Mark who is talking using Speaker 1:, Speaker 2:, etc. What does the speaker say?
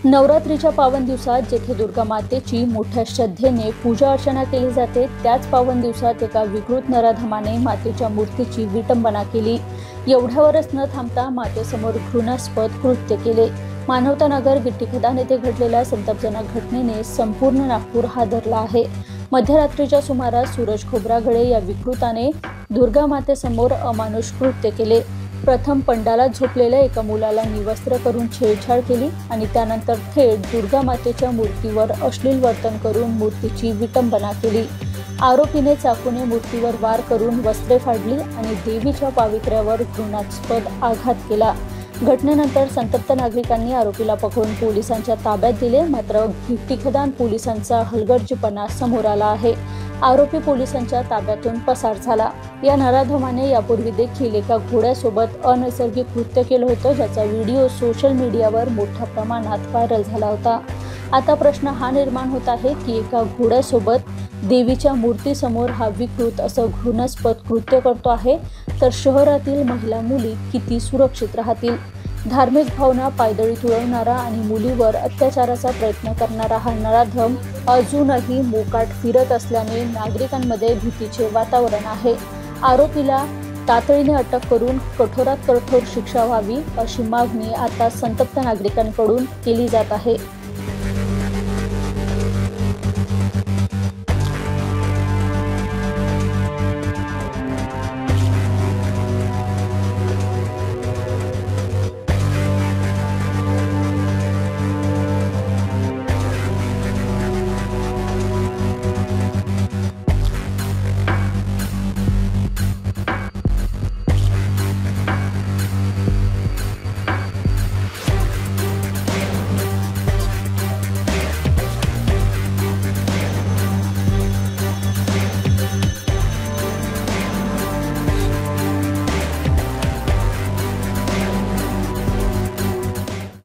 Speaker 1: नवरात्रीच्या पावन दिवसात जेथे दुर्गा मातेची मोठ्या श्रद्धेने पूजा अर्चना केली जाते, त्याच पावन दिवसात एका विकृत नराधमाने मातेच्या मूर्तीची विटंबना केली। एवढ्यावरच न थांबता मातेसमोर घृणास्पद कृत्य केले। मानवता नगर गिट्टी खदान येथे घडलेल्या संतापजनक घटनेने संपूर्ण नागपूर हादरला आहे। मध्यरात्रीच्या सुमारास सूरज खोब्रागडे या विकृताने दुर्गा मातेसमोर अमानुष कृत्य केले। प्रथम पंडालात झोपलेल्या एका मुलाला निवस्त्र करून छेडछाड केली आणि त्यानंतर थेट दुर्गा मातेच्या मूर्तीवर अश्लील वर्तन करून मूर्तीची विटंबना केली। आरोपीने चाकूने मूर्तीवर वार करून वस्त्रे फाडली आणि देवीच्या पावित्र्यावर घृणास्पद आघात केला। घटनेनंतर संतप्त नागरिकांनी आरोपीला पकडून पोलिसांच्या ताब्यात दिले, मात्र गिट्टी खदान पोलिसांचा हलगर्जीपणा समोर आला आहे। आरोपी पोलिसांच्या ताब्यातून पसार झाला। या नराधमाने यापूर्वी देखील एका घोड्यासोबत अनैसर्गिक कृत्य केलं होतं, ज्याचा व्हिडिओ सोशल मीडियावर मोठ्या प्रमाणात व्हायरल झाला होता। आता प्रश्न हा निर्माण होत आहे की एका घोड्यासोबत देवीच्या मूर्तीसमोर हा विकृत असं घृणास्पद कृत्य करतो आहे, तर शहरातील महिला मुली किती सुरक्षित राहतील? धार्मिक भावना पायदळी तुडवणारा आणि मुलीवर अत्याचाराचा प्रयत्न करणारा हा नराधम अजूनही मोकाट फिरत असल्याने नागरिकांमध्ये भीतीचे वातावरण आहे। आरोपीला तातडीने अटक करून कठोरात कठोर शिक्षा व्हावी अशी मागणी आता संतप्त नागरिकांकडून केली जात आहे।